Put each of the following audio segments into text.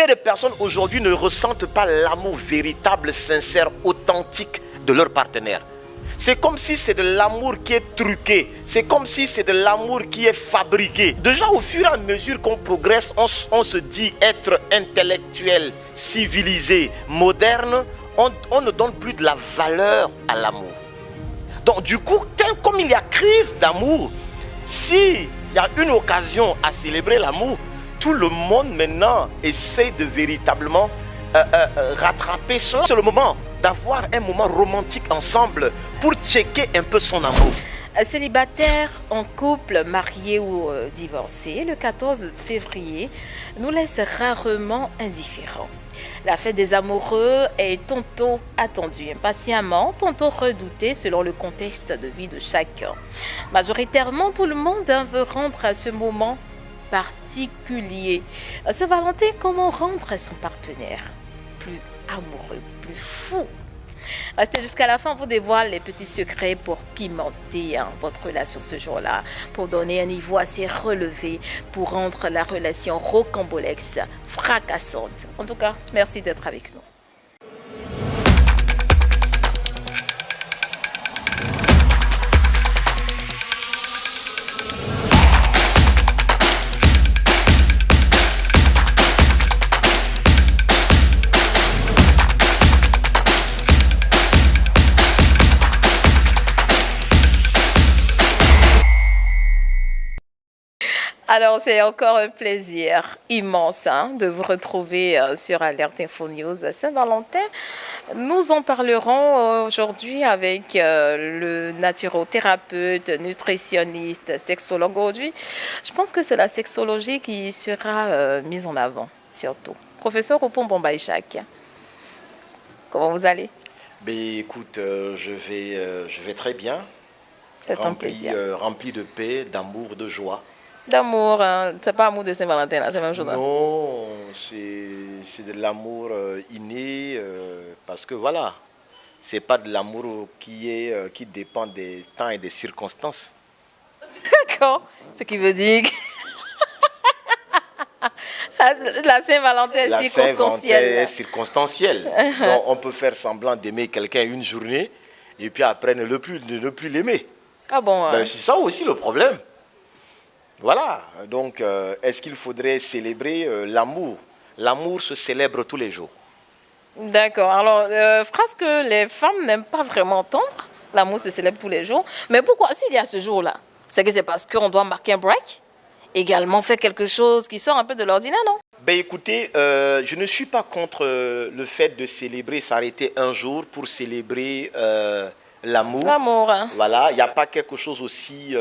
Combien de personnes aujourd'hui ne ressentent pas l'amour véritable, sincère, authentique de leur partenaire? C'est comme si c'est de l'amour qui est truqué. C'est comme si c'est de l'amour qui est fabriqué. Déjà, au fur et à mesure qu'on progresse, on se dit être intellectuel, civilisé, moderne. On ne donne plus de la valeur à l'amour. Donc du coup, comme il y a crise d'amour, s'il y a une occasion à célébrer l'amour, tout le monde maintenant essaie de véritablement rattraper cela. C'est le moment d'avoir un moment romantique ensemble pour checker un peu son amour. Célibataire, en couple, marié ou divorcé, le 14 février nous laisse rarement indifférents. La fête des amoureux est tantôt attendue impatiemment, tantôt redoutée selon le contexte de vie de chacun. Majoritairement, tout le monde veut rendre à ce moment particulier. Saint-Valentin, comment rendre son partenaire plus amoureux, plus fou? Restez jusqu'à la fin, on vous dévoile les petits secrets pour pimenter votre relation ce jour-là, pour donner un niveau assez relevé, pour rendre la relation rocambolesque, fracassante. En tout cas, merci d'être avec nous. Alors, c'est encore un plaisir immense de vous retrouver sur Alerte Info News Saint-Valentin. Nous en parlerons aujourd'hui avec le naturothérapeute, nutritionniste, sexologue. Aujourd'hui, je pense que c'est la sexologie qui sera mise en avant, surtout. Professeur Oupon Bombaïchak, comment vous allez? Ben, écoute, je vais très bien. C'est un plaisir. Rempli de paix, d'amour, de joie. D'amour, c'est pas amour de Saint-Valentin, c'est la même chose. Non, c'est de l'amour inné, parce que voilà, c'est pas de l'amour qui dépend des temps et des circonstances. D'accord, ce qui veut dire que la Saint-Valentin est circonstancielle. La Saint-Valentin est circonstancielle. Donc on peut faire semblant d'aimer quelqu'un une journée et puis après ne plus l'aimer. Ah bon? Ben, c'est ça aussi le problème. Voilà, donc est-ce qu'il faudrait célébrer l'amour? L'amour se célèbre tous les jours. D'accord, alors, phrase que les femmes n'aiment pas vraiment entendre, l'amour se célèbre tous les jours. Mais pourquoi s'il y a ce jour-là? C'est que c'est parce qu'on doit marquer un break? Également faire quelque chose qui sort un peu de l'ordinaire, non? Ben écoutez, je ne suis pas contre le fait de célébrer, s'arrêter un jour pour célébrer l'amour. L'amour. Hein. Voilà, il n'y a pas quelque chose aussi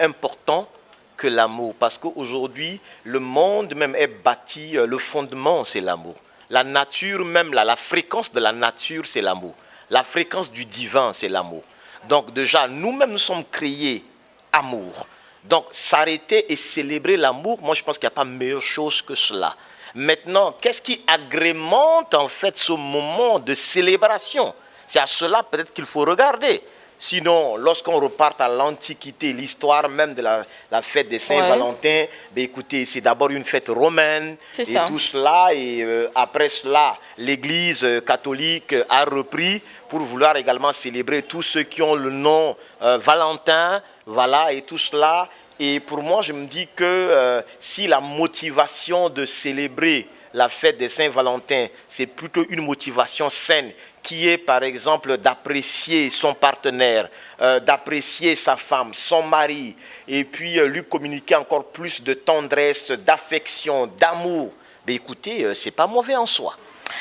important que l'amour. Parce qu'aujourd'hui, le monde même est bâti, le fondement, c'est l'amour. La nature même, la fréquence de la nature, c'est l'amour. La fréquence du divin, c'est l'amour. Donc déjà, nous-mêmes, nous sommes créés amour. Donc s'arrêter et célébrer l'amour, moi je pense qu'il n'y a pas meilleure chose que cela. Maintenant, qu'est-ce qui agrémente en fait ce moment de célébration? C'est à cela peut-être qu'il faut regarder. Sinon, lorsqu'on repart à l'Antiquité, l'histoire même de la fête des Saint-Valentin, ben écoutez, c'est d'abord une fête romaine et tout cela. Et après cela, l'Église catholique a repris pour vouloir également célébrer tous ceux qui ont le nom Valentin, voilà, et tout cela. Et pour moi, je me dis que si la motivation de célébrer la fête des Saint-Valentin, c'est plutôt une motivation saine, qui est par exemple d'apprécier son partenaire, d'apprécier sa femme, son mari, et puis lui communiquer encore plus de tendresse, d'affection, d'amour. Mais écoutez, c'est pas mauvais en soi.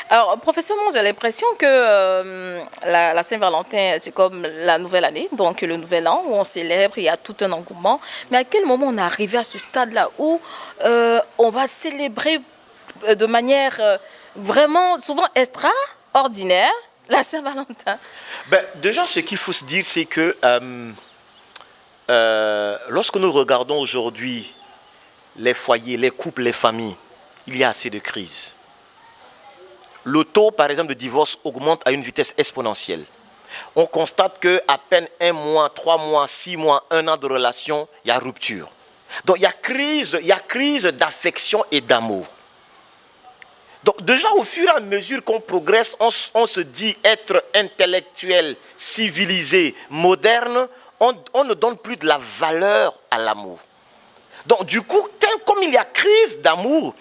Alors, professeur, moi j'ai l'impression que la Saint-Valentin, c'est comme la nouvelle année, donc le nouvel an où on célèbre, il y a tout un engouement. Mais à quel moment on est arrivé à ce stade-là où on va célébrer de manière vraiment souvent extraordinaire la Saint-Valentin? Ben, déjà, ce qu'il faut se dire, c'est que lorsque nous regardons aujourd'hui les foyers, les couples, les familles, il y a assez de crises. Le taux, par exemple, de divorce augmente à une vitesse exponentielle. On constate qu'à peine 1 mois, 3 mois, 6 mois, 1 an de relation, il y a rupture. Donc il y a crise d'affection et d'amour. Donc déjà, au fur et à mesure qu'on progresse, on se dit être intellectuel, civilisé, moderne, on ne donne plus de la valeur à l'amour. Donc du coup, comme il y a crise d'amour,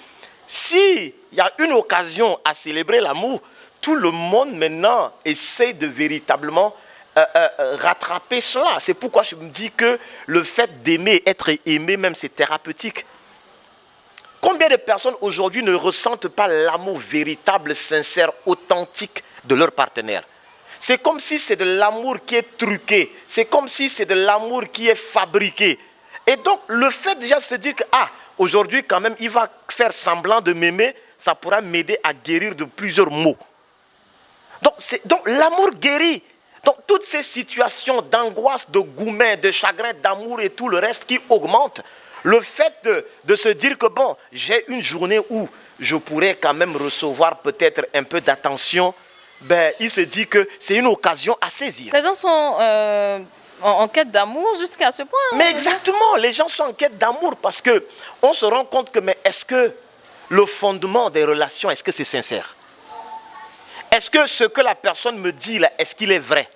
s'il y a une occasion à célébrer l'amour, tout le monde maintenant essaie de véritablement rattraper cela. C'est pourquoi je me dis que le fait d'aimer, être aimé même, c'est thérapeutique. Combien de personnes aujourd'hui ne ressentent pas l'amour véritable, sincère, authentique de leur partenaire? C'est comme si c'est de l'amour qui est truqué. C'est comme si c'est de l'amour qui est fabriqué. Et donc, le fait déjà de se dire que, aujourd'hui quand même, il va faire semblant de m'aimer, ça pourra m'aider à guérir de plusieurs maux. Donc l'amour guérit. Donc, toutes ces situations d'angoisse, de gourmet, de chagrin, d'amour et tout le reste qui augmentent, le fait de se dire que bon, j'ai une journée où je pourrais quand même recevoir peut-être un peu d'attention, ben, il se dit que c'est une occasion à saisir. Les gens sont en quête d'amour jusqu'à ce point. Mais exactement, les gens sont en quête d'amour parce qu'on se rend compte que, mais est-ce que le fondement des relations, est-ce que c'est sincère? Est-ce que ce que la personne me dit là, est-ce qu'il est vrai?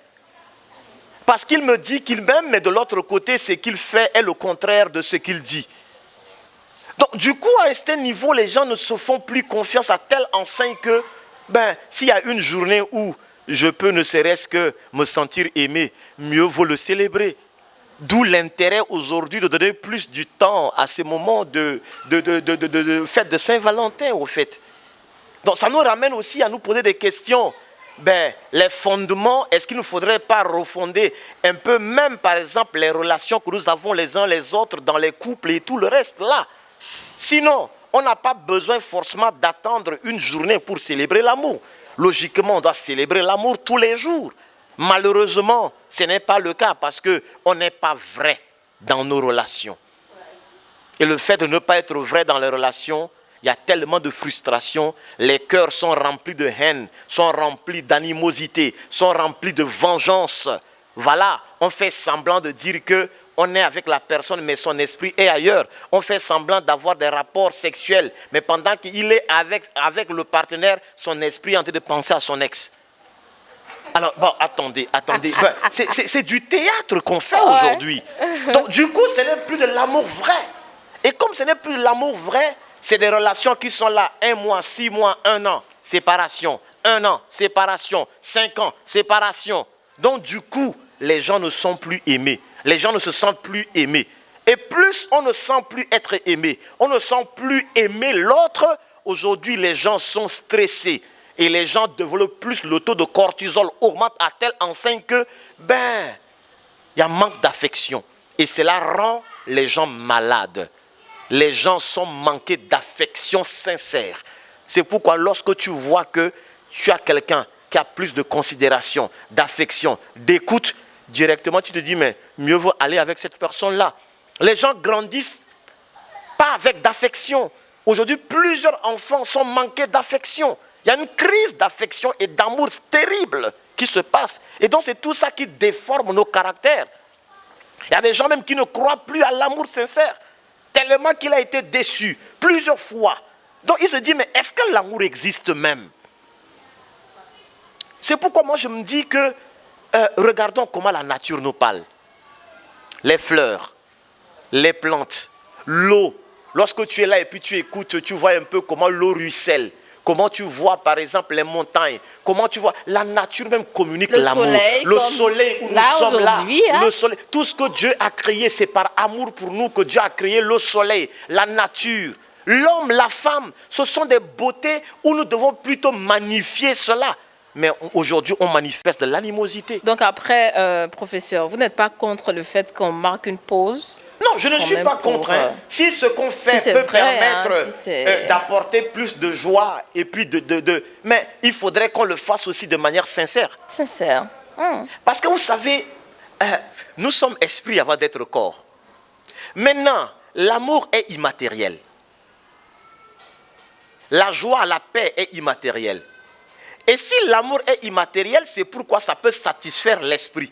Parce qu'il me dit qu'il m'aime, mais de l'autre côté, ce qu'il fait est le contraire de ce qu'il dit. Donc, du coup, à un certain niveau, les gens ne se font plus confiance à telle enseigne que, ben, s'il y a une journée où je peux ne serait-ce que me sentir aimé, mieux vaut le célébrer. D'où l'intérêt aujourd'hui de donner plus du temps à ces moments de fête de Saint-Valentin, au fait. Donc, ça nous ramène aussi à nous poser des questions. Ben, les fondements, est-ce qu'il ne faudrait pas refonder un peu même, par exemple, les relations que nous avons les uns les autres dans les couples et tout le reste là? Sinon, on n'a pas besoin forcément d'attendre une journée pour célébrer l'amour. Logiquement, on doit célébrer l'amour tous les jours. Malheureusement, ce n'est pas le cas parce qu'on n'est pas vrai dans nos relations. Et le fait de ne pas être vrai dans les relations, il y a tellement de frustration, les cœurs sont remplis de haine, sont remplis d'animosité, sont remplis de vengeance. Voilà, on fait semblant de dire qu'on est avec la personne, mais son esprit est ailleurs. On fait semblant d'avoir des rapports sexuels, mais pendant qu'il est avec le partenaire, son esprit est en train de penser à son ex. Alors, bon, attendez. C'est du théâtre qu'on fait aujourd'hui. Donc, du coup, ce n'est plus de l'amour vrai. Et comme ce n'est plus de l'amour vrai, c'est des relations qui sont là, 1 mois, 6 mois, 1 an, séparation. 1 an, séparation. 5 ans, séparation. Donc du coup, les gens ne sont plus aimés. Les gens ne se sentent plus aimés. Et plus on ne sent plus être aimé, on ne sent plus aimer l'autre, aujourd'hui les gens sont stressés. Et les gens développent plus, le taux de cortisol augmente à telle enseigne que, ben, il y a manque d'affection. Et cela rend les gens malades. Les gens sont manqués d'affection sincère. C'est pourquoi lorsque tu vois que tu as quelqu'un qui a plus de considération, d'affection, d'écoute, directement tu te dis, mais mieux vaut aller avec cette personne-là. Les gens grandissent pas avec d'affection. Aujourd'hui, plusieurs enfants sont manqués d'affection. Il y a une crise d'affection et d'amour terrible qui se passe. Et donc c'est tout ça qui déforme nos caractères. Il y a des gens même qui ne croient plus à l'amour sincère. Tellement qu'il a été déçu plusieurs fois. Donc il se dit, mais est-ce que l'amour existe même? C'est pourquoi moi je me dis que, regardons comment la nature nous parle. Les fleurs, les plantes, l'eau. Lorsque tu es là et puis tu écoutes, tu vois un peu comment l'eau ruisselle. Comment tu vois par exemple les montagnes. Comment tu vois, la nature même communique l'amour. Le soleil où nous sommes là. Hein? Le soleil, tout ce que Dieu a créé, c'est par amour pour nous que Dieu a créé le soleil, la nature. L'homme, la femme, ce sont des beautés où nous devons plutôt magnifier cela. Mais aujourd'hui, on manifeste de l'animosité. Donc après, professeur, vous n'êtes pas contre le fait qu'on marque une pause? Non, je ne suis pas contre. Si ce qu'on fait peut permettre d'apporter plus de joie et puis mais il faudrait qu'on le fasse aussi de manière sincère. Sincère. Parce que vous savez, nous sommes esprits avant d'être corps. Maintenant, l'amour est immatériel. La joie, la paix est immatérielle. Et si l'amour est immatériel, c'est pourquoi ça peut satisfaire l'esprit.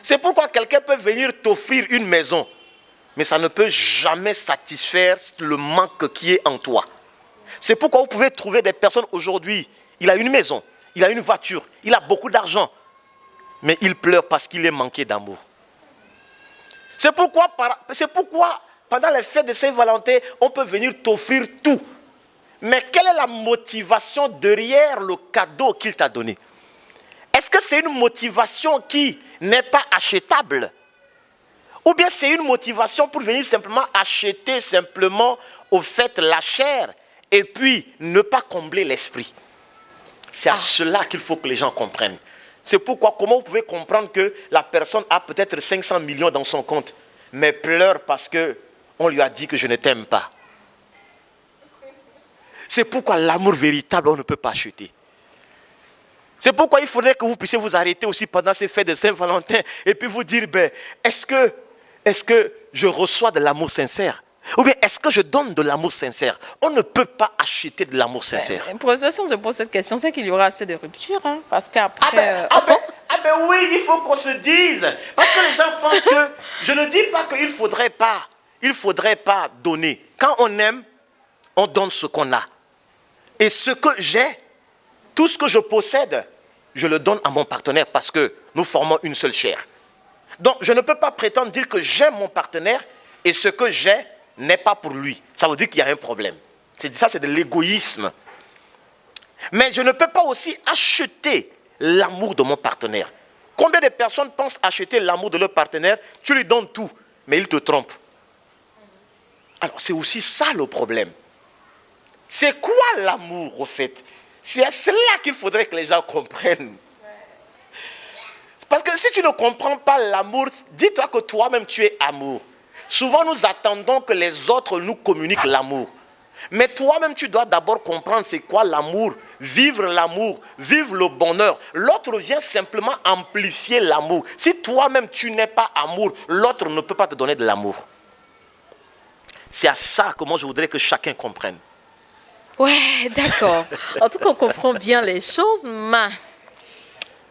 C'est pourquoi quelqu'un peut venir t'offrir une maison, mais ça ne peut jamais satisfaire le manque qui est en toi. C'est pourquoi vous pouvez trouver des personnes aujourd'hui, il a une maison, il a une voiture, il a beaucoup d'argent, mais il pleure parce qu'il est manqué d'amour. C'est pourquoi pendant les fêtes de Saint-Valentin, on peut venir t'offrir tout. Mais quelle est la motivation derrière le cadeau qu'il t'a donné? Est-ce que c'est une motivation qui n'est pas achetable? Ou bien c'est une motivation pour venir simplement acheter simplement au fait la chair et puis ne pas combler l'esprit? C'est à cela qu'il faut que les gens comprennent. C'est pourquoi, comment vous pouvez comprendre que la personne a peut-être 500 millions dans son compte, mais pleure parce qu'on lui a dit que je ne t'aime pas. C'est pourquoi l'amour véritable, on ne peut pas acheter. C'est pourquoi il faudrait que vous puissiez vous arrêter aussi pendant ces fêtes de Saint-Valentin et puis vous dire, est-ce que je reçois de l'amour sincère? Ou bien est-ce que je donne de l'amour sincère? On ne peut pas acheter de l'amour sincère. Professeur, si on se pose cette question, c'est qu'il y aura assez de ruptures. Hein, parce qu'après... Oui, il faut qu'on se dise. Parce que les gens pensent que... Je ne dis pas qu'il ne faudrait pas donner. Quand on aime, on donne ce qu'on a. Et ce que j'ai, tout ce que je possède, je le donne à mon partenaire parce que nous formons une seule chair. Donc, je ne peux pas prétendre dire que j'aime mon partenaire et ce que j'ai n'est pas pour lui. Ça veut dire qu'il y a un problème. Ça, c'est de l'égoïsme. Mais je ne peux pas aussi acheter l'amour de mon partenaire. Combien de personnes pensent acheter l'amour de leur partenaire? Tu lui donnes tout, mais il te trompe. Alors, c'est aussi ça le problème. C'est quoi l'amour, au fait? C'est à cela qu'il faudrait que les gens comprennent. Parce que si tu ne comprends pas l'amour, dis-toi que toi-même tu es amour. Souvent nous attendons que les autres nous communiquent l'amour. Mais toi-même tu dois d'abord comprendre c'est quoi l'amour, vivre le bonheur. L'autre vient simplement amplifier l'amour. Si toi-même tu n'es pas amour, l'autre ne peut pas te donner de l'amour. C'est à ça que moi je voudrais que chacun comprenne. Ouais, d'accord. En tout cas, on comprend bien les choses,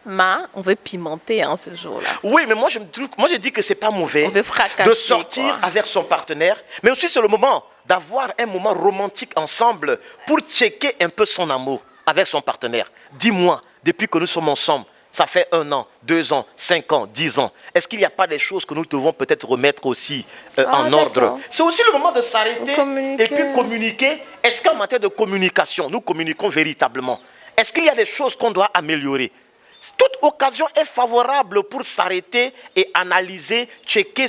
on veut pimenter ce jour-là. Oui, mais moi je dis que c'est pas mauvais de sortir avec son partenaire, mais aussi c'est le moment d'avoir un moment romantique ensemble pour checker un peu son amour avec son partenaire. Dis-moi, depuis que nous sommes ensemble, ça fait 1 an, 2 ans, 5 ans, 10 ans. Est-ce qu'il n'y a pas des choses que nous devons peut-être remettre aussi en ordre? C'est aussi le moment de s'arrêter et puis communiquer. Est-ce qu'en matière de communication, nous communiquons véritablement? Est-ce qu'il y a des choses qu'on doit améliorer? Toute occasion est favorable pour s'arrêter et analyser, checker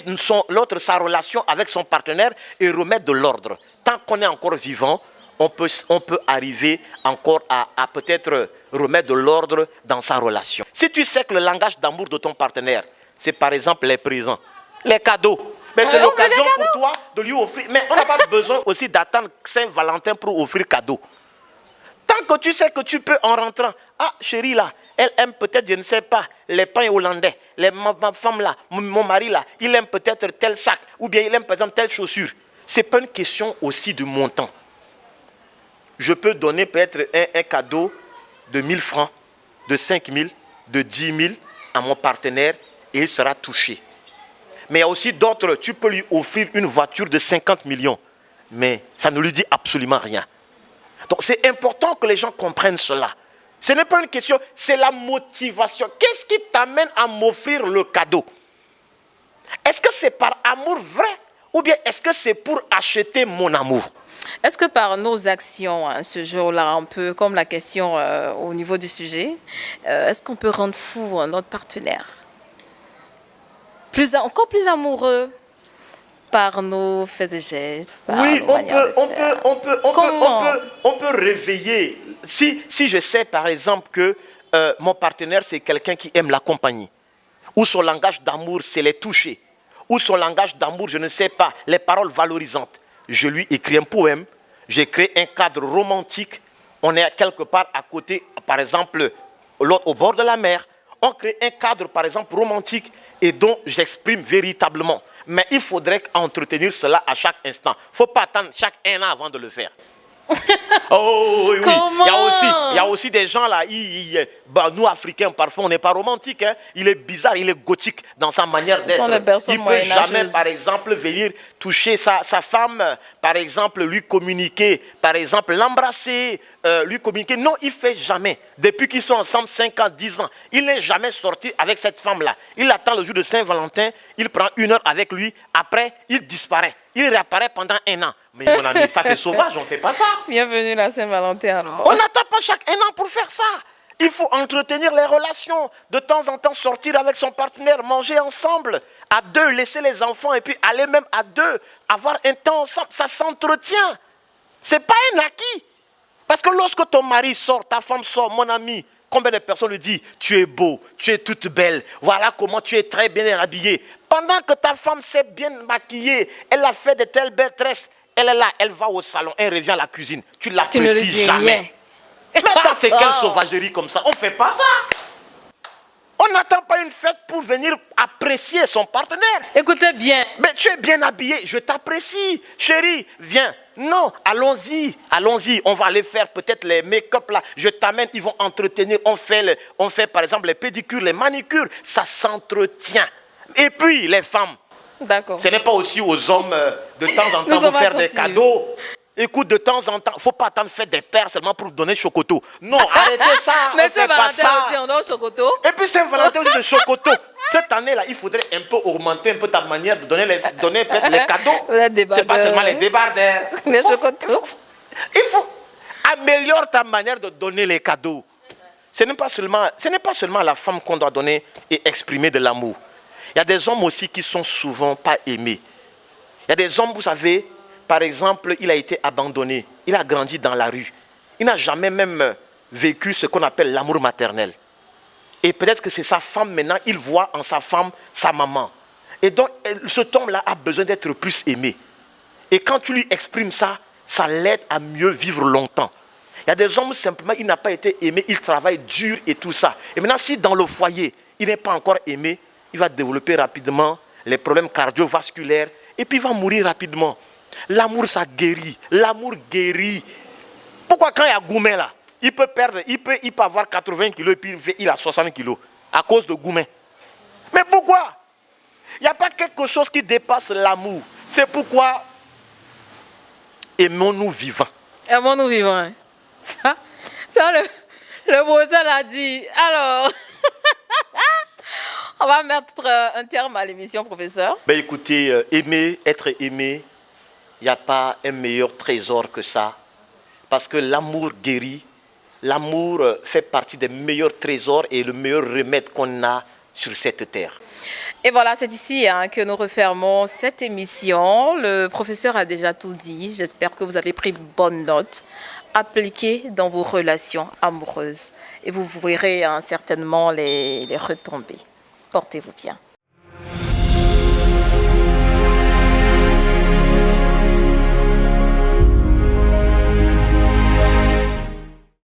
sa relation avec son partenaire et remettre de l'ordre. Tant qu'on est encore vivant, on peut arriver encore à peut-être remettre de l'ordre dans sa relation. Si tu sais que le langage d'amour de ton partenaire, c'est par exemple les présents, les cadeaux, mais c'est l'occasion pour toi de lui offrir. Mais on n'a pas besoin aussi d'attendre Saint-Valentin pour offrir cadeau. Tant que tu sais que tu peux en rentrant, chérie là, elle aime peut-être, je ne sais pas, les pains hollandais, ma femme là, mon mari là, il aime peut-être tel sac, ou bien il aime par exemple telle chaussure. Ce n'est pas une question aussi de montant. Je peux donner peut-être un cadeau de 1000 francs, de 5000, de 10 000 à mon partenaire et il sera touché. Mais il y a aussi d'autres, tu peux lui offrir une voiture de 50 millions, mais ça ne lui dit absolument rien. Donc c'est important que les gens comprennent cela. Ce n'est pas une question, c'est la motivation. Qu'est-ce qui t'amène à m'offrir le cadeau? Est-ce que c'est par amour vrai ou bien est-ce que c'est pour acheter mon amour? Est-ce que par nos actions, ce jour-là, un peu comme la question au niveau du sujet, est-ce qu'on peut rendre fou notre partenaire? Encore plus amoureux par nos faits et gestes. Oui, on peut réveiller. Si je sais par exemple que mon partenaire c'est quelqu'un qui aime la compagnie, ou son langage d'amour c'est les toucher, ou son langage d'amour je ne sais pas, les paroles valorisantes, je lui écris un poème, j'ai créé un cadre romantique, on est quelque part à côté, par exemple au bord de la mer, on crée un cadre par exemple romantique et dont j'exprime véritablement. Mais il faudrait entretenir cela à chaque instant. Il ne faut pas attendre chaque 1 an avant de le faire. Oh oui, Comment? Il y a aussi des gens là, nous Africains, parfois on n'est pas romantiques. Hein. Il est bizarre, il est gothique dans sa manière d'être. Il ne peut jamais, par exemple, venir toucher sa femme, par exemple, lui communiquer, par exemple, l'embrasser, lui communiquer. Non, il ne fait jamais. Depuis qu'ils sont ensemble 5 ans, 10 ans, il n'est jamais sorti avec cette femme-là. Il attend le jour de Saint-Valentin, il prend 1 heure avec lui, après, il disparaît. Il réapparaît pendant 1 an. Mais mon ami, ça c'est sauvage, on ne fait pas ça. Bienvenue la Saint-Valentin alors. On n'attend pas chaque 1 an pour faire ça. Il faut entretenir les relations. De temps en temps, sortir avec son partenaire, manger ensemble, à 2, laisser les enfants et puis aller même à 2, avoir un temps ensemble. Ça s'entretient. Ce n'est pas un acquis. Parce que lorsque ton mari sort, ta femme sort, mon ami, combien de personnes lui disent « Tu es beau, tu es toute belle, voilà comment tu es très bien habillée. » Pendant que ta femme s'est bien maquillée, elle a fait de telles belles tresses, elle est là, elle va au salon, elle revient à la cuisine. Tu ne l'apprécies jamais. Maintenant, c'est quelle sauvagerie comme ça? On ne fait pas ça. On n'attend pas une fête pour venir apprécier son partenaire. Écoutez bien. Mais tu es bien habillé, je t'apprécie. Chérie, viens. Non, allons-y, allons-y. On va aller faire peut-être les make-up là. Je t'amène, ils vont entretenir. On fait par exemple les pédicures, les manicures. Ça s'entretient. Et puis les femmes. D'accord. Ce n'est pas aussi aux hommes de temps en temps vous faire des cadeaux. Écoute, de temps en temps, il ne faut pas attendre faire des paires seulement pour donner chocoto. Non, arrêtez ça. Mais Saint-Valentin aussi, on donne chocoto. Et puis Saint-Valentin aussi, le chocoto. Cette année-là, il faudrait un peu augmenter un peu ta manière de donner peut-être les cadeaux. C'est pas seulement les débardeurs. Les chocotos. Il faut améliorer ta manière de donner les cadeaux. Ce n'est pas seulement à la femme qu'on doit donner et exprimer de l'amour. Il y a des hommes aussi qui sont souvent pas aimés. Il y a des hommes, vous savez, par exemple, il a été abandonné. Il a grandi dans la rue. Il n'a jamais même vécu ce qu'on appelle l'amour maternel. Et peut-être que c'est sa femme maintenant, il voit en sa femme sa maman. Et donc, cet homme-là a besoin d'être plus aimé. Et quand tu lui exprimes ça, ça l'aide à mieux vivre longtemps. Il y a des hommes, simplement, il n'a pas été aimé, il travaille dur et tout ça. Et maintenant, si dans le foyer, il n'est pas encore aimé, il va développer rapidement les problèmes cardiovasculaires et puis il va mourir rapidement. L'amour, ça guérit. L'amour guérit. Pourquoi quand il y a Goumen là, il peut avoir 80 kilos et puis il a 60 kilos à cause de Goumen. Mais pourquoi? Il n'y a pas quelque chose qui dépasse l'amour. C'est pourquoi aimons-nous vivants. Aimons-nous vivants. Ça le professeur l'a dit. Alors, on va mettre un terme à l'émission, professeur. Ben écoutez, être aimé, il n'y a pas un meilleur trésor que ça. Parce que l'amour guérit. L'amour fait partie des meilleurs trésors et le meilleur remède qu'on a sur cette terre. Et voilà, c'est ici que nous refermons cette émission. Le professeur a déjà tout dit. J'espère que vous avez pris bonne note. Appliquez dans vos relations amoureuses. Et vous verrez certainement les retombées. Portez-vous bien.